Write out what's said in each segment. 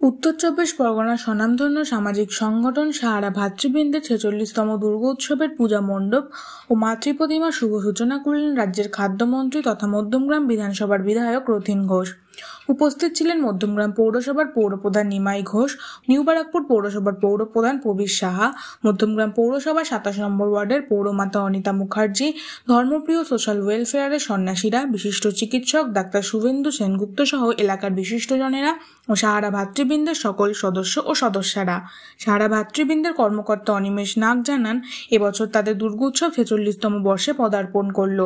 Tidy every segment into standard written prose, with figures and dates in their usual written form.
উত্তর চব্বিশ পরগনার স্বনামধন্য সামাজিক সংগঠন সাহারা ভাতৃবৃন্দের 46তম দুর্গোৎসবের পূজা মণ্ডপ ও মাতৃপ্রতিমার শুভ সূচনা করলেন রাজ্যের খাদ্যমন্ত্রী তথা মধ্যমগ্রাম বিধানসভার বিধায়ক রথীন ঘোষ। উপস্থিত ছিলেন মধ্যমগ্রাম পৌরসভার পৌরপ্রধান নিমাই ঘোষ, নিউ বারাকপুর পৌরসভার পৌরপ্রধান প্রবীর সাহা, মধ্যমগ্রাম পৌরসভার 27 নম্বর ওয়ার্ডের পৌরমাতা অনিতা মুখার্জি, ধর্মপ্রিয় সোশ্যাল ওয়েলফেয়ারের সন্ন্যাসীরা, বিশিষ্ট চিকিৎসক ডাক্তার শুভেন্দু সেনগুপ্ত সহ এলাকার বিশিষ্টজনেরা ও সাহারা ভাতৃবৃন্দের সকল সদস্য ও সদস্যরা। সাহারা ভাতৃবৃন্দের কর্মকর্তা অনিমেষ নাগ জানান, এবছর তাদের দুর্গোৎসব 46তম বর্ষে পদার্পণ করল।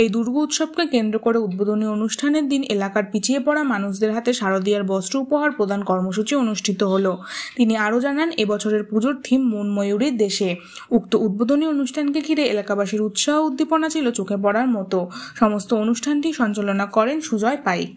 এই দুর্গোৎসবকে কেন্দ্র করে উদ্বোধনী অনুষ্ঠানের দিন এলাকার পিছিয়ে পড়া মানুষদের হাতে শারদীয়ার বস্ত্র উপহার প্রদান কর্মসূচি অনুষ্ঠিত হলো। তিনি আরও জানান, এবছরের পুজোর থিম মন ময়ূরীর দেশে। উক্ত উদ্বোধনী অনুষ্ঠানকে ঘিরে এলাকাবাসীর উৎসাহ উদ্দীপনা ছিল চোখে পড়ার মতো। সমস্ত অনুষ্ঠানটি সঞ্চালনা করেন সুজয় পাইক।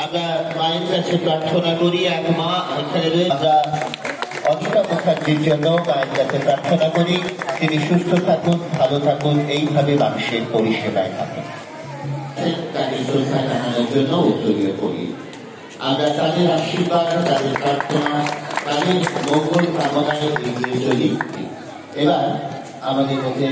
আমরা মায়ের কাছে প্রার্থনা করি, এক মা এখানে আমরা অনিতা মুখার্জির জন্য মায়ের কাছে প্রার্থনা করি, তিনি সুস্থ থাকুন, ভালো থাকুন, এইভাবে মানুষের পরিষেবায় থাকুন। তাকে শ্রদ্ধা জানানোর জন্য উত্তরীয় করি। আমরা তাদের আশীর্বাদ, তাদের প্রার্থনা, তাদের মঙ্গল কামনায় এগিয়ে চলি। এবার আমাদের মধ্যে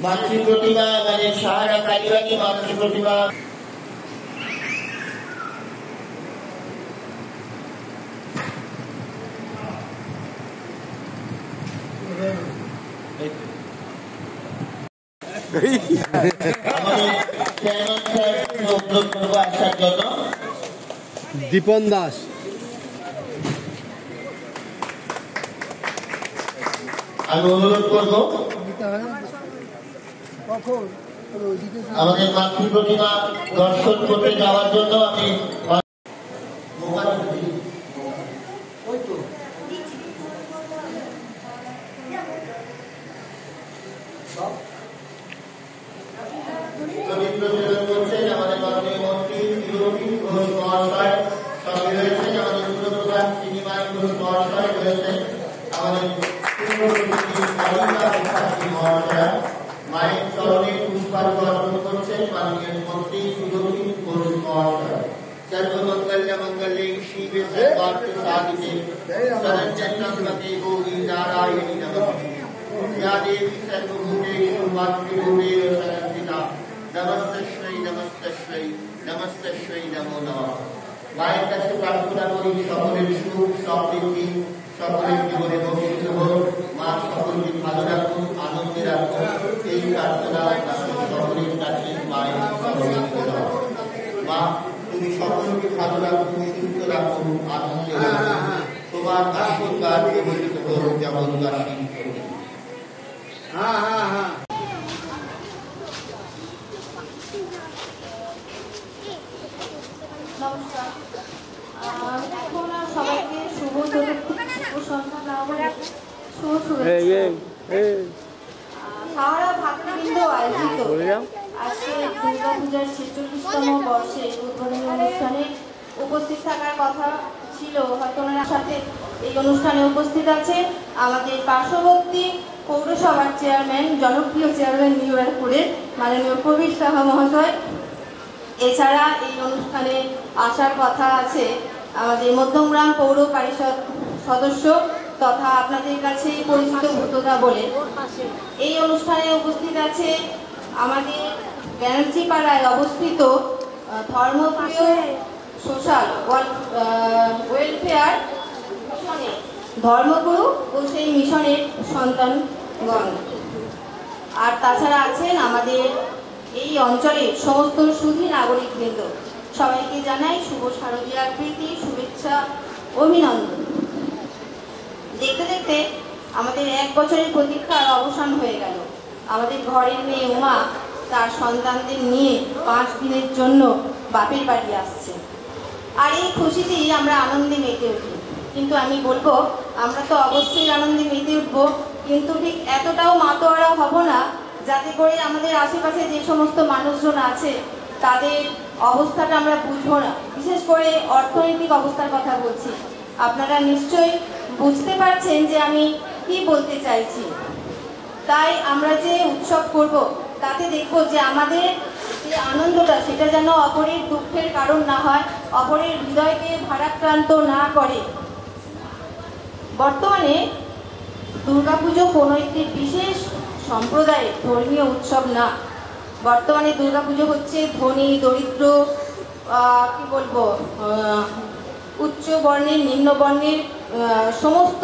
মাতৃ প্রতিমা মানে সাহারা কালীবাড়ি মাতৃ প্রতিমা আসার জন্য দীপন দাস আমি অনুরোধ করবো আমাদের মাতৃ প্রতিমা দর্শন করতে যাওয়ার জন্য আমি করছেন আমাদের মাননীয় মন্ত্রী ঘোষ মহাশয় সঙ্গে রয়েছেন আমাদের উপপ্রধান শ্রীনিবাস ঘোষ মহাশয় রয়েছেন আমাদের মহাশয় মায়ের চরণে পুষ্পার্ঘ অর্পণ করছেন মাননীয় মন্ত্রী সুদর্শী ঘোষ মহাশয় सर्वमंगल्य मंगल्ये शिवे सर्वार्थ साधिके शरण्यत्र्यंबके गौरी नारायणी नमोस्तुते या देवी सर्वभूतेषु मातृरूपेण संस्थिता नमस्तस्यै नमस्तस्यै नमस्तस्यै नमो नमः মায়ের কাছে প্রার্থনা করি সকলের সুখ সমৃদ্ধি সকলের জীবনে বর্ষিত হোক মা সকলকে ভালো রাখুন আনন্দে রাখুন এই প্রার্থনা সকলের কাছে মায়ের মা তুমি সকলকে ভালো রাখুন সুস্থ রাখুন আনন্দে রাখুন তোমার আশীর্বাদ প্রবর্তিত হোক যেমন সবাইকে শুভ সন্ধ্যা সাহারা ভাতৃবৃন্দ আয়োজিত আজকে দুর্গা পূজার 46তম বর্ষে উদ্বোধনী অনুষ্ঠানে উপস্থিত থাকার কথা ছিল, হয়তো ওনার সাথে এই অনুষ্ঠানে উপস্থিত আছে আমাদের পার্শ্ববর্তী পৌরসভার চেয়ারম্যান, জনপ্রিয় চেয়ারম্যান নিউ ব্যারাকপুরের মাননীয় প্রবীর সাহা মহাশয়। এছাড়া এই অনুষ্ঠানে আসার কথা আছে আমাদের মধ্যমগ্রাম পৌর পরিষদ সদস্য তথা আপনাদের কাছে পরিচিত ভূতদা বলে। এই অনুষ্ঠানে উপস্থিত আছে আমাদের ব্যানার্জি পাড়ায় অবস্থিত ধর্মপ্রিয় সোশ্যাল ওয়েলফেয়ার মিশনের ধর্মগুরু ও সেই মিশনের সন্তানগণ। আর তাছাড়া আছেন আমাদের এই অঞ্চলের সমস্ত সুধী নাগরিকবৃন্দ। সবাইকে জানাই শুভ শারদীয়ার প্রীতি, শুভেচ্ছা, অভিনন্দন। দেখতে দেখতে আমাদের 1 বছরের প্রতীক্ষার অবসান হয়ে গেল। আমাদের ঘরের মেয়ে উমা তার সন্তানদের নিয়ে 5 দিনের জন্য বাপের বাড়ি আসছে, আর এই খুশিতেই আমরা আনন্দে মেতে উঠি। কিন্তু আমি বলবো আমরা তো অবশ্যই আনন্দে মেতে উঠবো, কিন্তু ঠিক এতটাও মাতোয়ারা হব না যাতে করে আমাদের আশেপাশে যে সমস্ত মানুষজন আছে তাদের অবস্থাটা আমরা বুঝবো না। বিশেষ করে অর্থনৈতিক অবস্থার কথা বলছি। আপনারা নিশ্চয়ই বুঝতে পারছেন যে আমি কি বলতে চাইছি। তাই আমরা যে উৎসব করব তাতে দেখব যে আমাদের যে আনন্দটা সেটা যেন অপরের দুঃখের কারণ না হয়, অপরের হৃদয়কে ভারাক্রান্ত না করে। বর্তমানে দুর্গাপুজো কোনো একটি বিশেষ সম্প্রদায়ের ধর্মীয় উৎসব না। বর্তমানে দুর্গাপুজো হচ্ছে ধনী দরিদ্র কি বলবো উচ্চ বর্ণের নিম্ন বর্ণের সমস্ত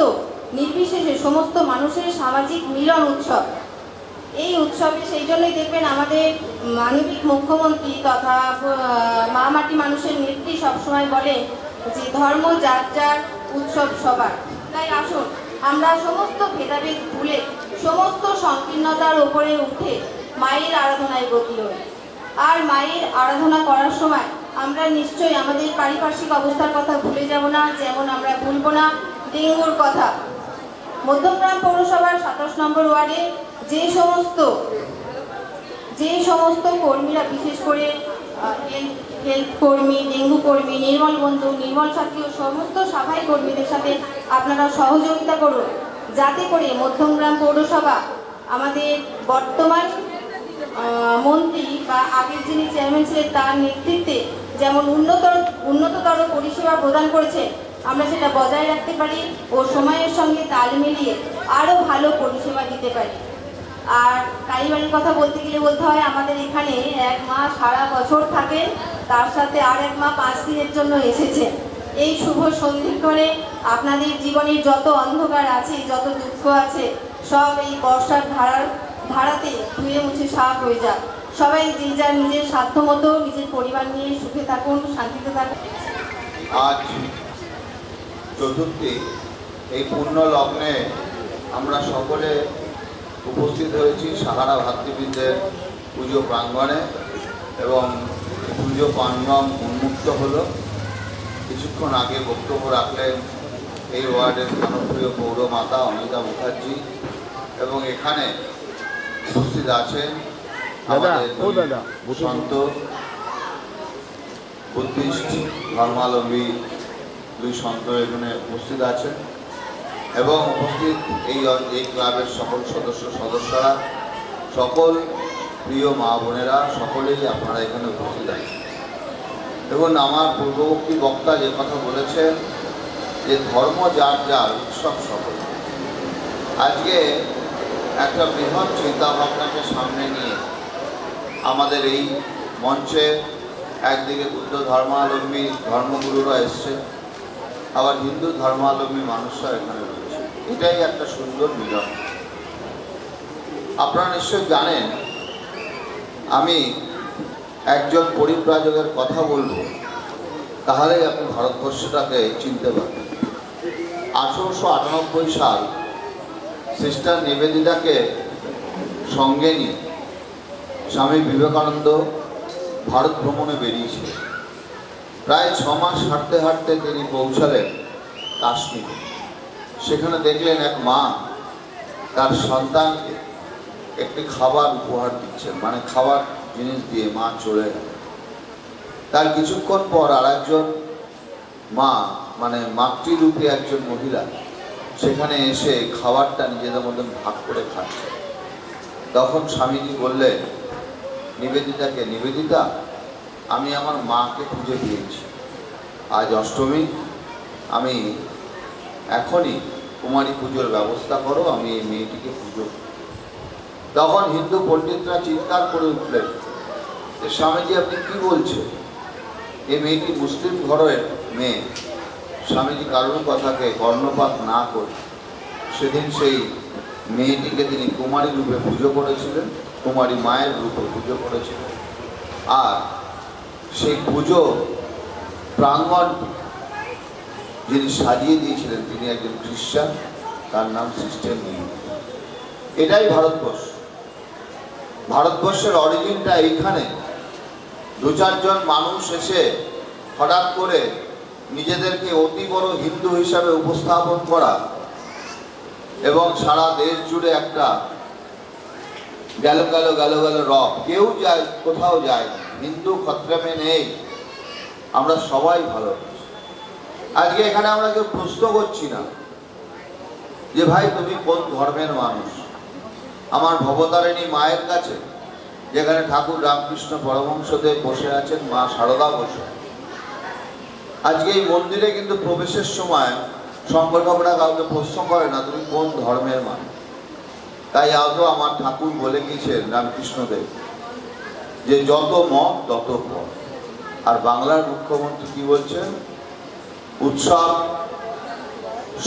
নির্বিশেষে সমস্ত মানুষের সামাজিক মিলন উৎসব। এই উৎসবে সেই জন্যই দেখবেন আমাদের মানবিক মুখ্যমন্ত্রী তথা মা মাটি মানুষের নেত্রী সবসময় বলেন যে ধর্ম যার যার, উৎসব সবার। তাই আসুন আমরা সমস্ত ভেদাভেদ ভুলে সমস্ত সংকীর্ণতার উপরে উঠে মায়ের আরাধনায় ব্রতী হই। আর মায়ের আরাধনা করার সময় আমরা নিশ্চয়ই আমাদের পারিপার্শ্বিক অবস্থার কথা ভুলে যাব না, যেমন আমরা ভুলবো না ডেঙ্গুর কথা। মধ্যমগ্রাম পৌরসভার 27 নম্বর ওয়ার্ডে যে সমস্ত কর্মীরা, বিশেষ করে হেলথ কর্মী, ডেঙ্গু কর্মী, নির্মল বন্ধু, নির্মল সাথী ও সমস্ত সাফাই কর্মীদের সাথে আপনারা সহযোগিতা করুন, যাতে করে মধ্যমগ্রাম পৌরসভা আমাদের বর্তমান মন্ত্রী বা আগের যিনি চেয়ারম্যান ছিলেন তার নেতৃত্বে যেমন উন্নততর পরিষেবা প্রদান করেছে আমরা সেটা বজায় রাখতে পারি ও সময়ের সঙ্গে তাল মিলিয়ে আরও ভালো পরিষেবা দিতে পারি। আর কালীবাড়ির কথা বলতে গেলে বলতে হয় আমাদের এখানে এক মা সারা বছর থাকেন, তার সাথে আর এক মা 5 দিনের জন্য এসেছে। এই শুভ সন্ধিক্ষণে আপনাদের জীবনের যত অন্ধকার আছে, যত দুঃখ আছে, সব এই বর্ষার ধারাতে ধুয়ে মুছে সাফ হয়ে যাক। সবাই যে যার নিজের সাধ্য মতো নিজের পরিবার নিয়ে সুখে থাকুন, শান্তিতে থাকুন। আজ চতুর্থী, এই পূর্ণ লগ্নে আমরা সকলে উপস্থিত হয়েছি সাহারা ভাতৃবৃন্দের পুজো প্রাঙ্গণে এবং পুজো প্রাঙ্গণ উন্মুক্ত হলো। কিছুক্ষণ আগে বক্তব্য রাখলেন এই ওয়ার্ডের জনপ্রিয় পৌরমাতা অনিতা মুখার্জি এবং এখানে উপস্থিত আছেন আমাদের সন্ত বুদ্ধিস্ট ধর্মাবলম্বী দুই সন্ত এখানে উপস্থিত আছেন এবং উপস্থিত এই ক্লাবের সকল সদস্যরা, সকল প্রিয় মা বোনেরা, সকলেই আপনারা এখানে উপস্থিত আছেন। এবং আমার পূর্ববর্তী বক্তা যে কথা বলেছেন যে ধর্ম যার যার, উৎসব সকল। আজকে একটা বৃহৎ চিন্তাভাবনাকে সামনে নিয়ে আমাদের এই মঞ্চে একদিকে বুদ্ধ ধর্মাবলম্বী ধর্মগুরুরা এসছে, আবার হিন্দু ধর্মাবলম্বী মানুষরা এখানে রয়েছে। এটাই একটা সুন্দর মিলন। আপনারা নিশ্চয় জানেন আমি একজন পরিব্রাজকের কথা বলবো, তাহলেই আপনি ভারতবর্ষটাকে চিনতে পারবেন। 1898 সাল সিস্টার নিবেদিতাকে সঙ্গে নিয়ে স্বামী বিবেকানন্দ ভারত ভ্রমণে বেরিয়েছিলেন। প্রায় 6 মাস হাঁটতে হাঁটতে তিনি পৌঁছালেন কাশ্মীরে। সেখানে দেখলেন এক মা তার সন্তানকে একটি খাবার উপহার দিচ্ছেন, মানে খাবার জিনিস দিয়ে মা চলে গেল। তার কিছুক্ষণ পর আর একজন মা, মানে মাতৃরূপী একজন মহিলা সেখানে এসে খাবারটা নিজেদের মধ্যে ভাগ করে খাচ্ছে। তখন স্বামীজি বললেন নিবেদিতাকে, নিবেদিতা, আমি আমার মাকে খুঁজে পেয়েছি। আজ অষ্টমী, আমি এখনই কুমারী পুজোর ব্যবস্থা করো, আমি এই মেয়েটিকে পুজো। তখন হিন্দু পণ্ডিতরা চিৎকার করে উঠলেন যে স্বামীজি আপনি কি বলছেন, এই মেয়েটি মুসলিম ঘরের মেয়ে। স্বামীজি কারোর কথাকে কর্ণপাত না করে সেদিন সেই মেয়েটিকে তিনি কুমারী রূপে পুজো করেছিলেন, কুমারী মায়ের রূপে পুজো করেছিলেন। আর সেই পুজো প্রাঙ্গণ যিনি সাজিয়ে দিয়েছিলেন তিনি একজন খ্রিস্টান, তার নাম সিস্টার নিবেদিতা। এটাই ভারতবর্ষ। ভারতবর্ষের অরিজিনটা এইখানে। 2-4 জন মানুষ এসে হঠাৎ করে নিজেদেরকে অতি বড় হিন্দু হিসাবে উপস্থাপন করা এবং সারা দেশ জুড়ে একটা গেল গেল গেল গেল রব, কেউ যায় কোথাও যায়, হিন্দু খত্রামে নেই, আমরা সবাই ভালো। আজকে এখানে আমরা কেউ প্রশ্ন করছি না যে ভাই তুমি কোন ধর্মের মানুষ। আমার ভবতারিণী মায়ের কাছে, যেখানে ঠাকুর রামকৃষ্ণ পরমহংসদেব বসে আছেন, মা সারদা বসে, আজকে এই মন্দিরে কিন্তু প্রবেশের সময় সংকল্পরা কাউকে প্রশ্ন করে না তুমি কোন ধর্মের মানুষ। তাই আজও আমার ঠাকুর বলে গিয়েছেন রামকৃষ্ণদেব যে যত মত তত পথ। আর বাংলার মুখ্যমন্ত্রী কি বলছেন? উৎসব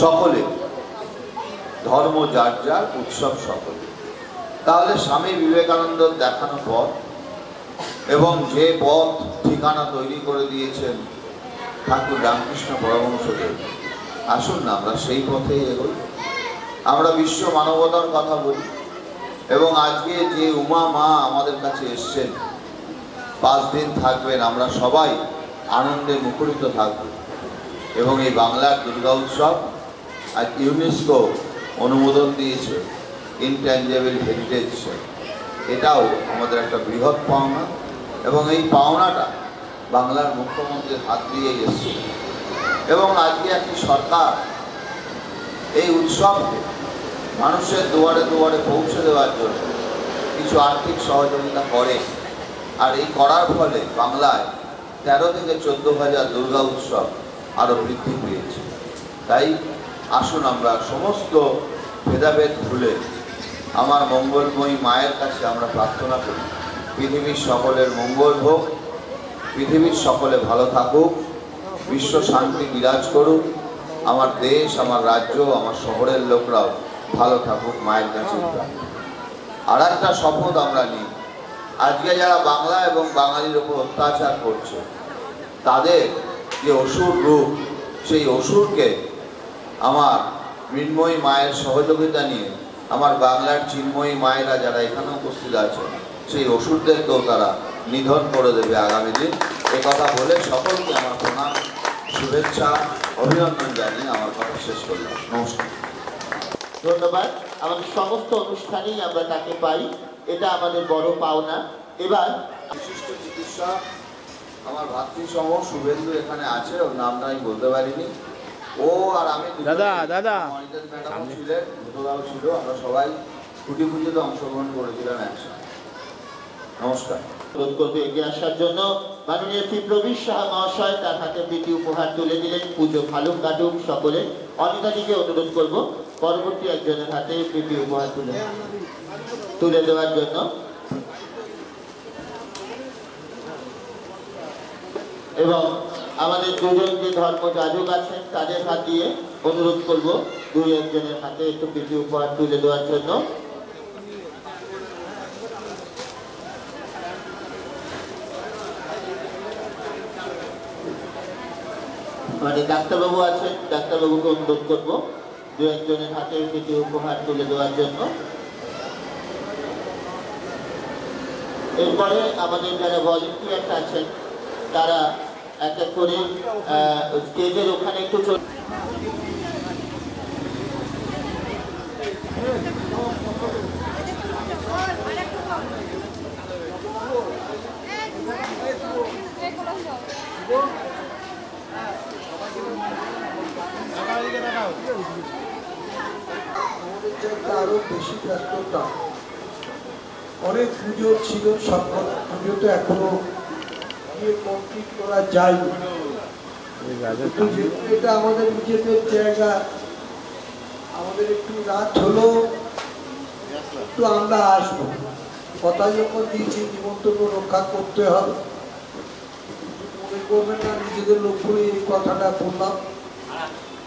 সকলে, ধর্ম যার যার, উৎসব সকলে। তাহলে স্বামী বিবেকানন্দ দেখানো পথ এবং যে পথ ঠিকানা তৈরি করে দিয়েছেন ঠাকুর রামকৃষ্ণ পরমহংসদেব, আসুন না আমরা সেই পথেই এগোই। আমরা বিশ্ব মানবতার কথা বলি এবং আজকে যে উমা মা আমাদের কাছে এসছেন, 5 দিন থাকবেন, আমরা সবাই আনন্দে মুখরিত থাকব। এবং এই বাংলার দুর্গা উৎসব আজ ইউনেস্কো অনুমোদন দিয়েছে ইনট্যাঞ্জেবল হেরিটেজ, এটাও আমাদের একটা বৃহৎ পাওনা এবং এই পাওনাটা বাংলার মুখ্যমন্ত্রীর হাত দিয়েই এসছে। এবং আজকে একটি সরকার এই উৎসবকে মানুষের দুয়ারে দুয়ারে পৌঁছে দেওয়ার জন্য কিছু আর্থিক সহযোগিতা করে। আর এই করার ফলে বাংলায় 13 থেকে 14,000 দুর্গা উৎসব আরও বৃদ্ধি পেয়েছে। তাই আসুন আমরা সমস্ত ভেদাভেদ ভুলে আমার মঙ্গলময়ী মায়ের কাছে আমরা প্রার্থনা করি, পৃথিবীর সকলের মঙ্গল হোক, পৃথিবীর সকলে ভালো থাকুক, বিশ্ব শান্তি বিরাজ করুক, আমার দেশ, আমার রাজ্য, আমার শহরের লোকরাও ভালো থাকুক, মায়ের কাছে। আর একটা শপথ আমরা নিই, আজকে যারা বাংলা এবং বাঙালির উপর অত্যাচার করছে, তাদের যে অসুর রূপ, সেই অসুরকে আমার মৃন্ময়ী মায়ের সহযোগিতা নিয়ে আমার বাংলার চিন্ময়ী মায়েরা যারা এখানে উপস্থিত আছে, সেই অসুরদেরকেও তারা নিধন করে দেবে আগামী দিন। কথা বলে সকলকে আমার প্রণাম, শুভেচ্ছা, অভিনন্দন জানিয়ে আমার কথা শেষ করলাম। নমস্কার। ধন্যবাদ। আমাদের সমস্ত অনুষ্ঠানেই আমরা তাকে পাই, এটা আমাদের বড় পাওনা। এবার বিশিষ্ট চিকিৎসক আমার ভাতৃসম শুভেন্দু এখানে আছে, ওর নামটা আমি বলতে পারিনি। ও আর আমি ম্যাডাম ছিলেন, ভূতদাও ছিল, আমরা সবাই ছুটি পুজোতে অংশগ্রহণ করেছিলাম একসাথে। নমস্কার। অনুরোধ করতে এগিয়ে আসার জন্য মাননীয় শ্রী প্রবীর সাহা মহাশয় তার হাতে প্রীতি উপহার তুলে দিলেন। পুজো ভালো কাটুক সকলে। অনিতাদিকে অনুরোধ করব পরবর্তী একজনের হাতে প্রীতি উপহার তুলে দেওয়ার জন্য। এবং আমাদের দুজন যে ধর্ম যাজক আছেন তাদের হাত দিয়ে অনুরোধ করব 2-1 হাতে একটু প্রীতি উপহার তুলে দেওয়ার জন্য। মানে ডাক্তারবাবু আছেন, ডাক্তারবাবুকে অনুরোধ করব 2-1 হাতে প্রীতি উপহার তুলে দেওয়ার জন্য। এরপরে আমাদের যারা ভলেন্টিয়ার্স আছেন তারা এক এক করে স্টেজের ওখানে একটু আরো বেশি ব্যস্ততা, অনেক পুজো ছিল, সব পুজো তো এখনো গিয়ে কমপ্লিট করা যায়নি। যেহেতু এটা আমাদের নিজেদের জায়গা, আমাদের একটু রাত হলো, একটু আমরা আসবো। কথা যখন দিয়েছি নিমন্ত্রণ রক্ষা করতে হবে, মনে করবেন না নিজেদের লোক বলে এই কথাটা বললাম।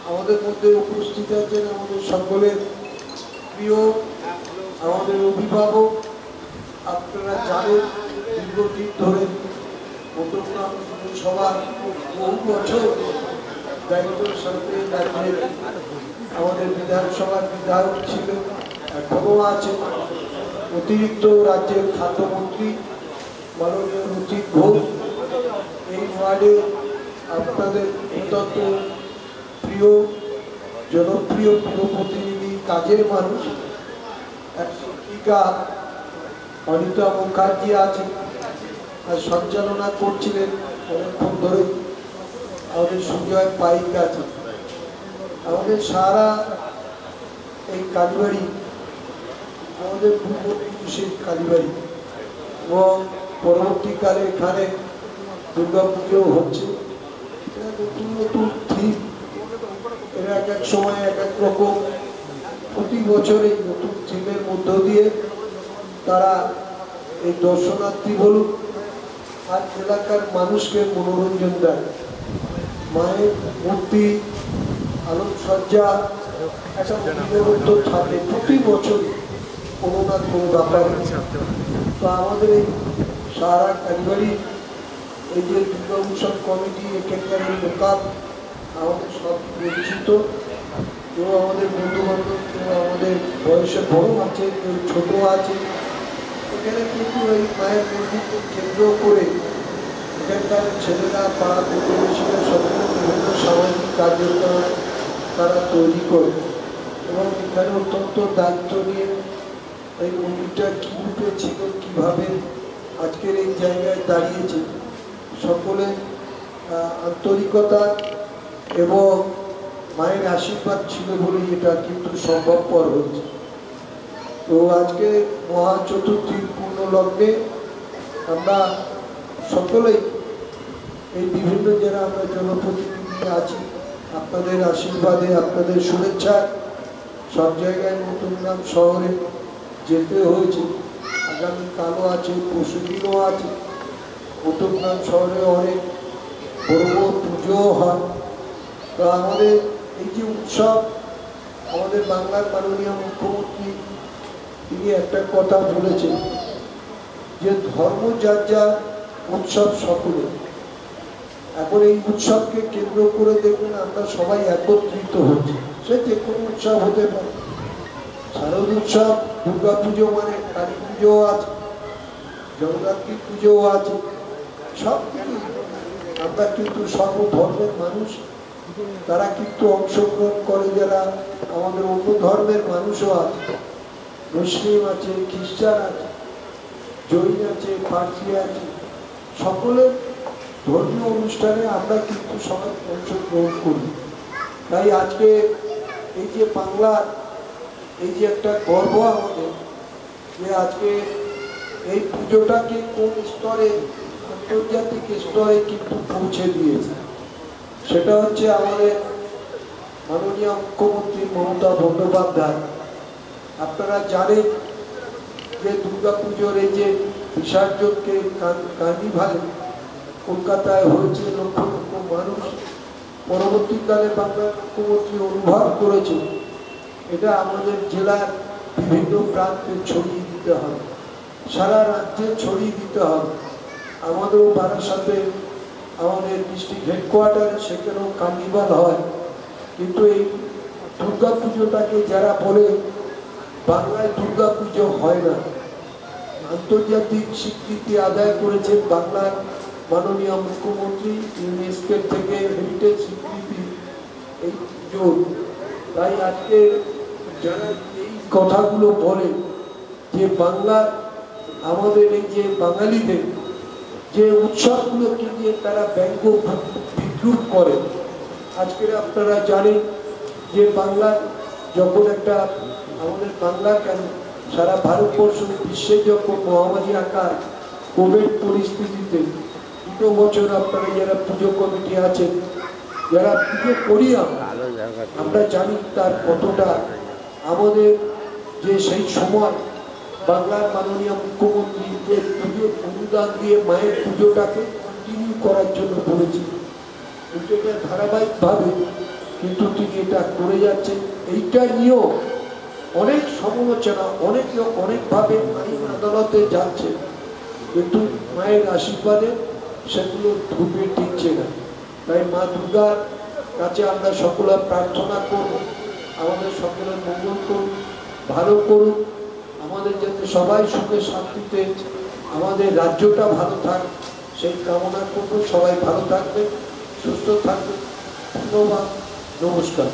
আমাদের মধ্যে উপস্থিত আছেন আমাদের সকলের প্রিয়, আমাদের অভিভাবক। আপনারা জানেন দীর্ঘদিন ধরে মধ্যগ্রাম সবার বহু বছর দায়িত্বের সাথে রাজ্যের আমাদের বিধানসভার বিধায়ক ছিল, এখনও আছেন। অতিরিক্ত রাজ্যের খাদ্যমন্ত্রী মাননীয় রুচিত ঘোষ। এই ওয়ার্ডে আপনাদের অত্যন্ত প্রিয় জনপ্রিয় প্রতিনিধি কাজের মানুষ। এক শিক্ষিকা অনিতা মুখার্জি আছেন, আর সঞ্চালনা করছিলেন অনেকক্ষণ ধরে আমাদের সুজয় পাইক আছে। আমাদের সারা এই কালীবাড়ি আমাদের পূর্বপুরুষের কালীবাড়ি, এবং পরবর্তীকালে এখানে দুর্গাপুজো হচ্ছে। নতুন নতুন থিম, এরা এক এক সময় এক এক রকম, প্রতি বছর এই নতুন থিমের মধ্য দিয়ে তারা এই দর্শনার্থী বলুন আর এলাকার মানুষকে মনোরঞ্জন দেয়। মায়ের মূর্তি, আলোকসজ্জা, একটা মনোরঞ্জন থাকে প্রতি বছর কোনো না কোনো ব্যাপারে। তো আমাদের এই সারা কালীবাড়ি এই যে দুর্গা উৎসব কমিটি, এখানকার এই লোকাল আমাদের সব পরিচিত, কেউ আমাদের বন্ধু বান্ধব, কেউ আমাদের বয়সে বড় আছে, কেউ ছোট আছে। এখানে কিন্তু এই মায়ের মন্দিরকে কেন্দ্র করে এখানকার ছেলেরা, পাড়া প্রতিবেশীরা সকলে বিভিন্ন সামাজিক কার্যক্রম তারা তৈরি করে, এবং এখানে অত্যন্ত দায়িত্ব নিয়ে এই মন্দিরটা কী রূপে ছিল, কীভাবে আজকের এই জায়গায় দাঁড়িয়েছে, সকলে আন্তরিকতা এবং মায়ের আশীর্বাদ ছিল বলেই এটা কিন্তু সম্ভবপর হচ্ছে। তো আজকে মহা চতুর্থীর পূর্ণ লগ্নে আমরা সকলেই এই বিভিন্ন যারা আমরা জনপ্রতিনিধি আছি, আপনাদের আশীর্বাদে, আপনাদের শুভেচ্ছায় সব জায়গায় নতুনগ্রাম শহরে যেতে হয়েছে। আগামীকালও আছে, পরশুদিনও আছে। নতুনগ্রাম শহরে অনেক বড় বড় পুজোও হয়। তো আমাদের এই যে উৎসব, আমাদের বাংলার মাননীয় মুখ্যমন্ত্রী তিনি একটা কথা বলেছেন যে ধর্ম যার যার, উৎসব সকলে। এখন এই উৎসবকে কেন্দ্র করে দেখবেন আমরা সবাই একত্রিত হচ্ছি, সে যে কোনো উৎসব হতে পারে। শারদ উৎসব, দুর্গা পুজো মানে কালী পুজোও আছে, জগদ্ধাত্রী পুজোও আছে, সব কিছু আমরা কিন্তু সর্বধর্মের মানুষ, তারা কিন্তু অংশগ্রহণ করে। যারা আমাদের অন্য ধর্মের মানুষও আছে, মুসলিম আছে, খ্রিস্টান আছে, জৈন আছে, পার্সি আছে, সকলের ধর্মীয় অনুষ্ঠানে আমরা কিন্তু সবাই অংশগ্রহণ করি। তাই আজকে এই যে বাংলার এই যে একটা গর্ব আমাদের, যে আজকে এই পুজোটাকে কোন স্তরে, আন্তর্জাতিক স্তরে কিন্তু পৌঁছে দিয়েছে, সেটা হচ্ছে আমাদের মাননীয় মুখ্যমন্ত্রী মমতা বন্দ্যোপাধ্যায়। আপনারা জানেন যে দুর্গাপুজোর এই যে বিসর্জনকে কার্নিভালে কলকাতায় হয়েছে, লক্ষ লক্ষ মানুষ। পরবর্তীকালে বাংলার মুখ্যমন্ত্রী অনুভব করেছে এটা আমাদের জেলার বিভিন্ন প্রান্তে ছড়িয়ে দিতে হবে, সারা রাজ্যে ছড়িয়ে দিতে হবে। আমাদেরও বারাসাতে আমাদের ডিস্ট্রিক্ট হেডকোয়ার্টারে সেখানেও কার্নিভাল হয়, কিন্তু এই দুর্গা পুজোটাকে যারা বলে বাংলায় দুর্গা পুজো হয় না, আন্তর্জাতিক স্বীকৃতি আদায় করেছেন বাংলার মাননীয় মুখ্যমন্ত্রী, ইউনেস্কো থেকে হেরিটেজ স্বীকৃতি এই পুজো। তাই আজকে যারা এই কথাগুলো বলে যে বাংলার আমাদের এই যে বাঙালিদের যে উৎসবগুলোকে নিয়ে তারা ব্যঙ্গ বিদ্রুপ করে, আজকের আপনারা জানেন যে বাংলার যখন একটা আমাদের বাংলা কেন সারা ভারতবর্ষ বিশ্বে যখন মহামারী আকার কোভিড পরিস্থিতিতে 2 বছর আপনারা যারা পুজো কমিটি আছেন, যারা পুজো করি আমরা জানি তার কতটা আমাদের যে সেই সময় বাংলার মাননীয় মুখ্যমন্ত্রী যে পুজোর অনুদান দিয়ে মায়ের পুজোটাকে কন্টিনিউ করার জন্য বলেছি, এটা ধারাবাহিকভাবে কিন্তু তিনি এটা করে যাচ্ছেন। এইটা নিয়েও অনেক সমালোচনা, অনেক লোক অনেকভাবে আইন আদালতে যাচ্ছে, কিন্তু মায়ের আশীর্বাদে সেগুলো ধুপে টিকছে না। তাই মা দুর্গার কাছে আমরা সকলে প্রার্থনা করব আমাদের সকলের মঙ্গল করুন, ভালো করুন, আমাদের যাতে সবাই সুখে শান্তিতে আমাদের রাজ্যটা ভালো থাক সেই কামনা করব। সবাই ভালো থাকবে, সুস্থ থাকবে। ধন্যবাদ, নমস্কার।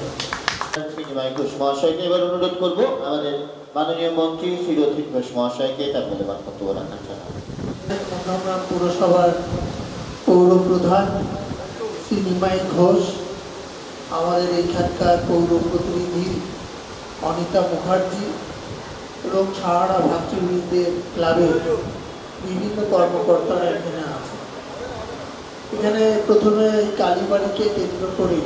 নিমাই ঘোষ মহাশয়কে এবার অনুরোধ করব আমাদের মাননীয় মন্ত্রী শিরোধীর ঘোষ মহাশয়কে তার মূল্যবান বক্তব্য রাখার জন্য। পুরসভার পৌর প্রধান শ্রী নিমাই ঘোষ, আমাদের এইখানকার পৌর প্রতিনিধি অনিতা মুখার্জি এবং সাহারা ভাতৃবৃন্দের ক্লাবের বিভিন্ন কর্মকর্তারা এখানে আছে। এখানে প্রথমে কালীবাড়িকে কেন্দ্র করে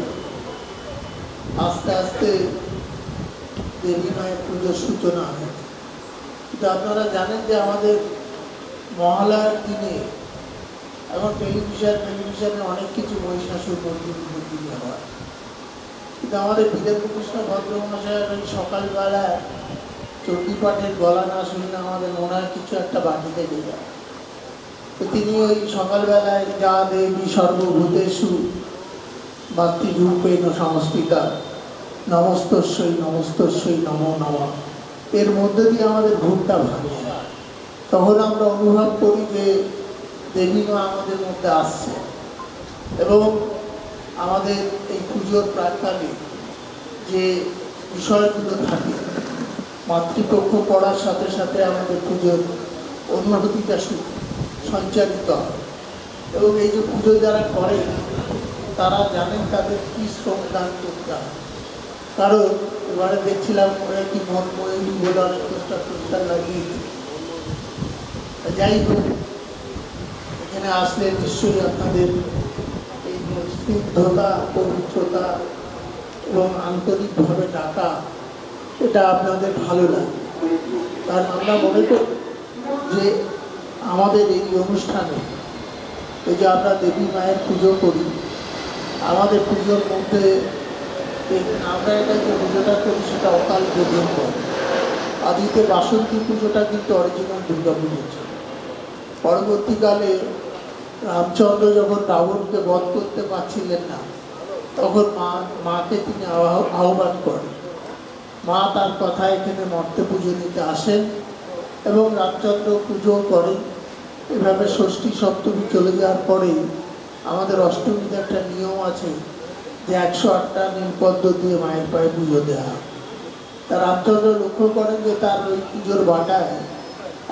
আস্তে আস্তে দেবী মায়ের পুজোর সূচনা হয়। কিন্তু আপনারা জানেন যে আমাদের মহালয়ার দিনে এখন টেলিভিশনে অনেক কিছু মহিষাসুর মর্দিনী হয়, কিন্তু আমাদের বীরেন্দ্রকৃষ্ণ ভদ্রমহাশয়ের ওই সকালবেলায় চণ্ডীপাঠের গলা না শুনলে আমাদের মনে হয় কিছু একটা বাকি থেকে যায়। তো তিনি ওই সকালবেলায় যা দেবী সর্বভূতেষু মাতৃরূপেণ সংস্থিতা নমস্তস্যই নমস্তস্যই নমো নমঃ এর মধ্যে দিয়ে আমাদের ঘুমটা ভাঙে যায়। তখন আমরা অনুভব করি যে দেবী মা আমাদের মধ্যে আসছে। এবং আমাদের এই পুজোর প্রাক্কালে যে বিষয়গুলো থাকে, মাতৃপক্ষ পড়ার সাথে সাথে আমাদের পুজোর অনুভূতিটা সঞ্চারিত হয়। এবং এই যে পুজো যারা করে তারা জানেন তাদের কী শ্রমদান করতে হয়। কারণ এবারে দেখছিলাম ওরা কি মন ময়ূরী বলে অনেক পোস্টার লাগিয়েছে। যাই হোক, এখানে আসলে নিশ্চয়ই আপনাদের এই স্নিগ্ধতা, পবিত্রতা এবং আন্তরিকভাবে ডাকা, এটা আপনাদের ভালো লাগে। কারণ আমরা মনে করি যে আমাদের এই অনুষ্ঠানে এই যে আমরা দেবী মায়ের পুজো করি, আমাদের পুজোর মধ্যে আমরা এটা যে পুজোটা করি সেটা অকাল বোধন করে। আদিতে বাসন্তী পুজোটা কিন্তু অরিজিনাল দুর্গা পুজো ছিল। পরবর্তীকালে রামচন্দ্র যখন রাবণকে বধ করতে পারছিলেন না, তখন মাকে তিনি আহ্বান করেন। মা তার কথা এখানে মর্তে পুজো নিতে আসেন এবং রামচন্দ্র পুজো করেন। এভাবে ষষ্ঠী সপ্তমী চলে যাওয়ার পরেই আমাদের অষ্টমীতে একটা নিয়ম আছে যে 108টা নীলপদ্ম দিয়ে মায়ের পায়ে পুজো দেওয়া হয়। তা রামচন্দ্র লক্ষ্য করেন যে তার ওই পুজোর বাটায়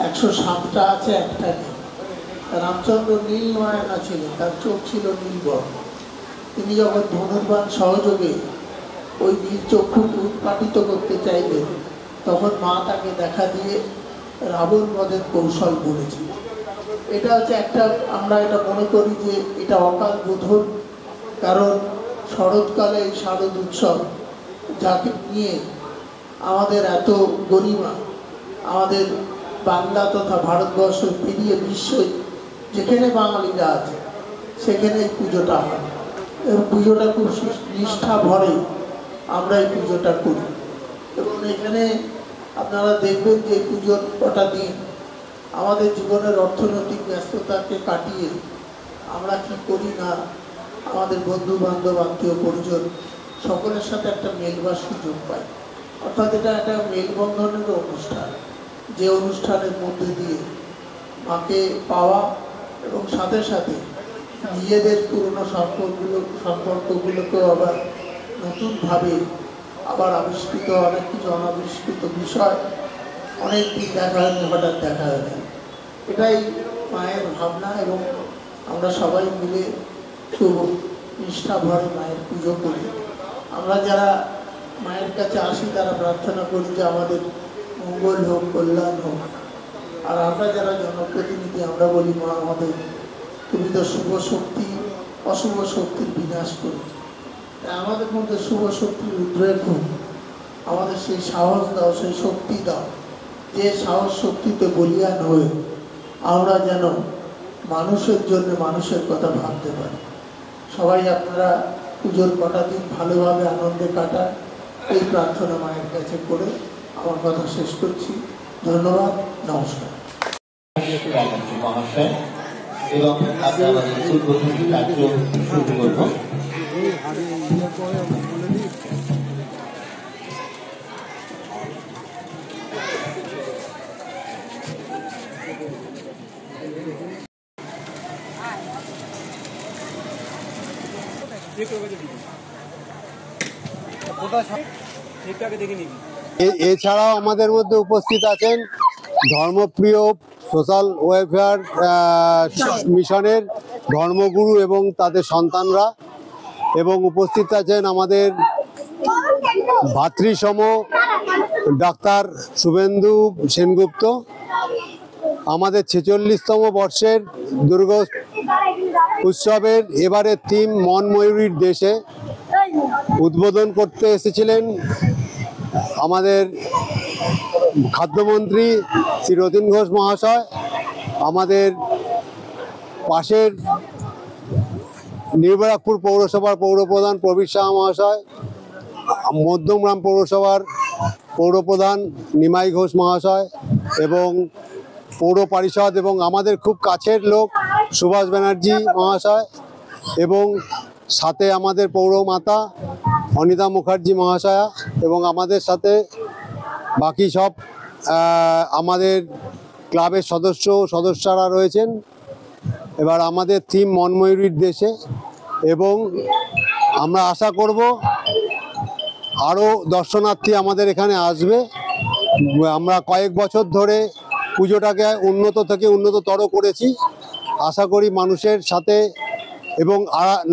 107টা আছে, একটা নেই। রামচন্দ্র নীল নয়না ছিলেন, তার চোখ ছিল নীলবর্ণ। তিনি যখন ধনুর্বাণ সহযোগে ওই নীল চক্ষুকে উৎপাটিত করতে চাইলেন, তখন মা তাকে দেখা দিয়ে রাবণ বধের কৌশল বলেছিল। এটা হচ্ছে একটা, আমরা এটা মনে করি যে এটা অকাল বোধন। কারণ শরৎকালে এই শারদ উৎসব যাকে নিয়ে আমাদের এত গরিমা, আমাদের বাংলা তথা ভারতবর্ষ পেরিয়ে বিশ্বে যেখানে বাঙালিরা আছে সেখানে এই পুজোটা হয়। এবং পুজোটা খুব নিষ্ঠা ভরে আমরা এই পুজোটা করি। এবং এখানে আপনারা দেখবেন যে এই পুজোর কটা দিন আমাদের জীবনের অর্থনৈতিক ব্যস্ততাকে কাটিয়ে আমরা কি করি না, আমাদের বন্ধু বান্ধব, আত্মীয় পরিজন সকলের সাথে একটা মেলবার সুযোগ পাই। অর্থাৎ এটা একটা মেলবন্ধনের অনুষ্ঠান, যে অনুষ্ঠানের মধ্যে দিয়ে মাকে পাওয়া এবং সাথে সাথে নিজেদের পুরনো সম্পর্কগুলোকেও আবার নতুনভাবে আবার আবিষ্কৃত, অনেক কিছু অনাবিষ্কৃত বিষয় অনেক দিন দেখা হয়নি, হঠাৎ দেখা হয়নি। এটাই মায়ের ভাবনা। এবং আমরা সবাই মিলে খুব নিষ্ঠা ভরে মায়ের পুজো করি। আমরা যারা মায়ের কাছে আসি তারা প্রার্থনা করি যে আমাদের মঙ্গল হোক, কল্যাণ হোক। আর আমরা যারা জনপ্রতিনিধি আমরা বলি মা আমাদের তুমি তো শুভ শক্তি, অশুভ শক্তির বিনাশ করি। আমাদের মধ্যে শুভ শক্তির উদ্রেক হোক, আমাদের সেই সাহস দাও, সেই শক্তি দাও, যে সাহস শক্তিতে বলিয়ান হয়ে আমরা যেন মানুষের জন্য মানুষের কথা ভাবতে পারি। সবাই আপনারা পুজোর কটা দিন ভালোভাবে আনন্দে কাটান, এই প্রার্থনা মায়ের কাছে করে আমার কথা শেষ করছি। ধন্যবাদ, নমস্কার। মহাশয় এবং আমরা আমাদের উদ্বোধনী কার্য শুরু করব। ওটা এছাড়াও আমাদের মধ্যে উপস্থিত আছেন ধর্মপ্রিয় সোশ্যাল ওয়েলফেয়ার মিশনের ধর্মগুরু এবং তাদের সন্তানরা, এবং উপস্থিত আছেন আমাদের ভাতৃসম ডাক্তার শুভেন্দু সেনগুপ্ত। আমাদের 46তম বর্ষের দুর্গা উৎসবের এবারের থিম মন ময়ূরীর দেশে উদ্বোধন করতে এসেছিলেন আমাদের খাদ্যমন্ত্রী শ্রী রতিন ঘোষ মহাশয়, আমাদের পাশের নির্বারাকপুর পৌরসভার পৌরপ্রধান প্রবীর শাহ মহাশয়, মধ্যমগ্রাম পৌরসভার পৌরপ্রধান নিমাই ঘোষ মহাশয় এবং পৌর পরিষদ এবং আমাদের খুব কাছের লোক সুভাষ ব্যানার্জি মহাশয়, এবং সাথে আমাদের পৌরমাতা অনিতা মুখার্জি মহাশয়া, এবং আমাদের সাথে বাকি সব আমাদের ক্লাবের সদস্যরা রয়েছেন। এবার আমাদের থিম মনময়ূরীর দেশে, এবং আমরা আশা করব আরও দর্শনার্থী আমাদের এখানে আসবে। আমরা কয়েক বছর ধরে পুজোটাকে উন্নত থেকে উন্নততর করেছি। আশা করি মানুষের সাথে এবং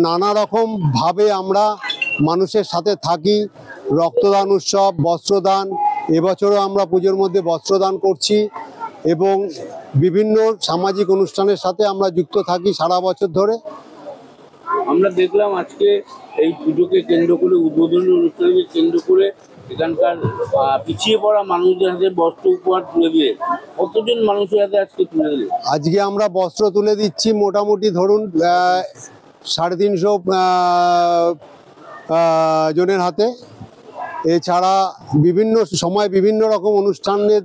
নানা রকমভাবে আমরা মানুষের সাথে থাকি। রক্তদান উৎসব, বস্ত্রদান, এবছরও আমরা পুজোর মধ্যে বস্ত্রদান করছি, এবং বিভিন্ন সামাজিক অনুষ্ঠানের সাথে আমরা যুক্ত থাকি সারা বছর ধরে। আমরা দেখলাম আজকে এই পুজোকে কেন্দ্র করে, উদ্বোধনী অনুষ্ঠানকে কেন্দ্র করে এখানকার পিছিয়ে পড়া মানুষদের হাতে বস্ত্র উপহার তুলে দিয়ে কতজন মানুষের হাতে আজকে তুলে দিলে? আজকে আমরা বস্ত্র তুলে দিচ্ছি মোটামুটি ধরুন 350 জনের হাতে। এছাড়া বিভিন্ন সময় বিভিন্ন রকম অনুষ্ঠানের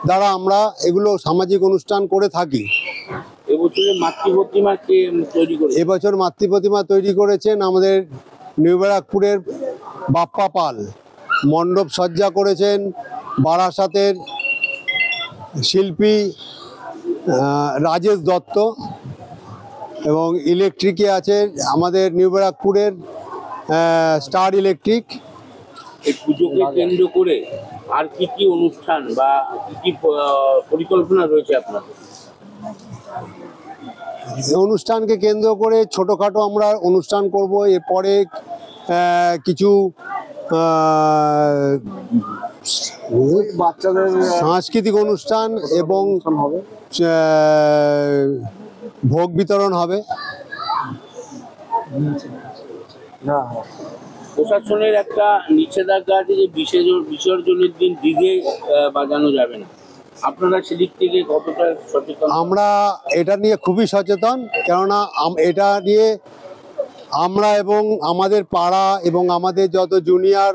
দ্বারা আমরা এগুলো সামাজিক অনুষ্ঠান করে থাকি। এবছরের মাতৃপ্রতিমা কে তৈরি করে? এবছর মাতৃপ্রতিমা তৈরি করেছেন আমাদের নিউবারাকপুরের বাপ্পা পাল। মণ্ডপ সজ্জা করেছেন বারাসাতের শিল্পী রাজেশ দত্ত, এবং ইলেকট্রিকে আছে আমাদের নিউবারাকপুরের স্টার ইলেকট্রিক। এই পুজোকে কেন্দ্র করে আর কি কি অনুষ্ঠান বা কি কি পরিকল্পনা রয়েছে আপনাদের? অনুষ্ঠানকে কেন্দ্র করে ছোটোখাটো আমরা অনুষ্ঠান করব। এরপরে কিছু বাচ্চাদের সাংস্কৃতিক অনুষ্ঠান এবং ভোগ বিতরণ হবে। প্রশাসনের একটা নিষেধাজ্ঞা আছে যে বিসর্জনের দিন ডিজে বাজানো যাবে না, আপনারা সেদিক থেকে কতটা সচেতন? আমরা এটা নিয়ে খুবই সচেতন, কেননা এটা নিয়ে আমরা এবং আমাদের পাড়া এবং আমাদের যত জুনিয়র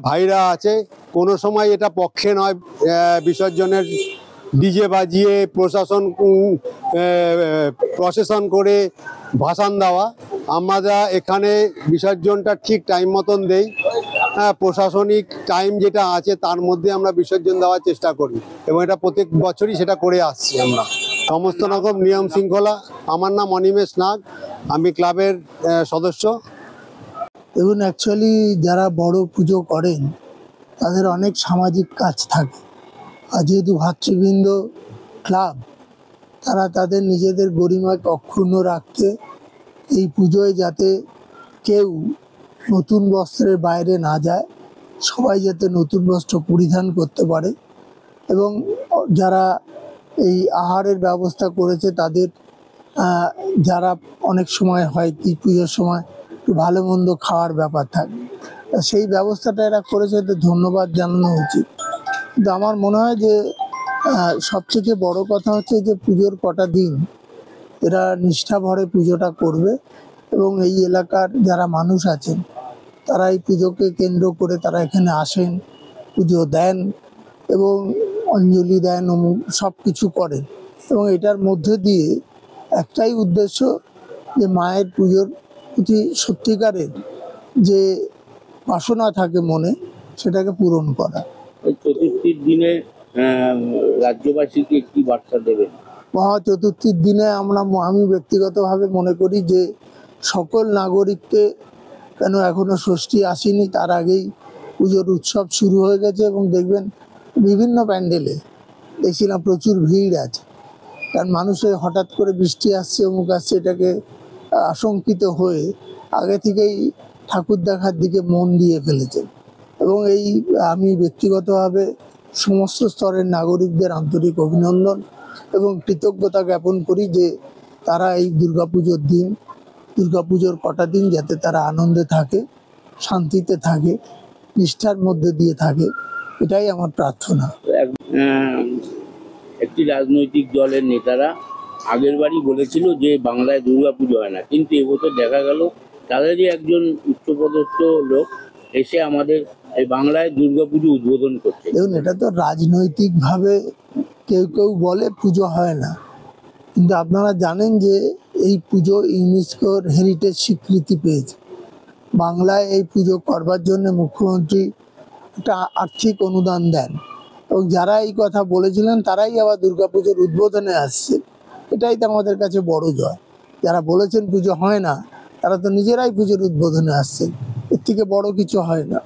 ভাইরা আছে কোনো সময় এটা পক্ষে নয় বিসর্জনের ডিজে বাজিয়ে প্রশাসন করে ভাসান দেওয়া। আমরা এখানে বিসর্জনটা ঠিক টাইম মতন দেই, প্রশাসনিক টাইম যেটা আছে তার মধ্যে আমরা বিসর্জন দেওয়ার চেষ্টা করি, এবং এটা প্রত্যেক বছরই সেটা করে আসছি আমরা সমস্ত রকম নিয়ম শৃঙ্খলা। আমার নাম অনিমেষ নাগ, আমি ক্লাবের সদস্য। এবং অ্যাকচুয়ালি যারা বড় পুজো করেন তাদের অনেক সামাজিক কাজ থাকে, আর যেহেতু ভাতৃবৃন্দ ক্লাব, তারা তাদের নিজেদের গরিমাকে অক্ষুণ্ণ রাখতে এই পুজোয় যাতে কেউ নতুন বস্ত্রের বাইরে না যায়, সবাই যাতে নতুন বস্ত্র পরিধান করতে পারে, এবং যারা এই আহারের ব্যবস্থা করেছে তাদের যারা অনেক সময় হয় কি পুজোর সময় একটু ভালো মন্দ খাওয়ার ব্যাপার থাকে, সেই ব্যবস্থাটা এরা করেছে, এদের ধন্যবাদ জানানো উচিত। কিন্তু আমার মনে হয় যে সবথেকে বড় কথা হচ্ছে যে পুজোর কটা দিন এরা নিষ্ঠা ভরে পুজোটা করবে, এবং এই এলাকার যারা মানুষ আছেন তারা এই পুজোকে কেন্দ্র করে তারা এখানে আসেন, পুজো দেন এবং অঞ্জলি দেন, সব কিছু করেন, এবং এটার মধ্যে দিয়ে একটাই উদ্দেশ্য যে মায়ের পুজোর প্রতি সত্যিকারের যে বাসনা থাকে মনে, সেটাকে পূরণ করা। চতুর্থীর দিনে রাজ্যবাসীকে কি বার্তা দেবেন? মহা চতুর্থীর দিনে আমি ব্যক্তিগতভাবে মনে করি যে সকল নাগরিককে, কেন এখনো ষষ্ঠী আসেনি তার আগেই পুজোর উৎসব শুরু হয়ে গেছে এবং দেখবেন বিভিন্ন প্যান্ডেলে দেখছিলাম প্রচুর ভিড় আছে, কারণ মানুষের হঠাৎ করে বৃষ্টি আসছে অমুক আসছে এটাকে আশঙ্কিত হয়ে আগে থেকেই ঠাকুর দেখার দিকে মন দিয়ে ফেলেছেন। এবং আমি ব্যক্তিগতভাবে সমস্ত স্তরের নাগরিকদের আন্তরিক অভিনন্দন এবং কৃতজ্ঞতা জ্ঞাপন করি যে তারা এই দুর্গাপুজোর দিন, দুর্গাপুজোর কটা দিন যাতে তারা আনন্দে থাকে, শান্তিতে থাকে, নিষ্ঠার মধ্যে দিয়ে থাকে, এটাই আমার প্রার্থনা। একটি রাজনৈতিক দলের নেতারা আগের বারই বলেছিল যে বাংলায় দুর্গাপুজো হয় না, কিন্তু এবছর দেখা গেল তাদেরই একজন উচ্চপদস্থ লোক এসে আমাদের এই বাংলায় দুর্গাপুজো উদ্বোধন করছে। দেখুন, এটা তো রাজনৈতিকভাবে কেউ কেউ বলে পুজো হয় না, কিন্তু আপনারা জানেন যে এই পুজো ইউনেস্কোর হেরিটেজ স্বীকৃতি পেয়েছে। বাংলায় এই পুজো করবার জন্য মুখ্যমন্ত্রী একটা আর্থিক অনুদান দেন এবং যারা এই কথা বলেছিলেন তারাই আবার দুর্গাপুজোর উদ্বোধনে আসছে। এটাই তো আমাদের কাছে বড় জয়। যারা বলেছেন পুজো হয় না তারা তো নিজেরাই পুজোর উদ্বোধনে আসছেন, এর থেকে বড় কিছু হয় না।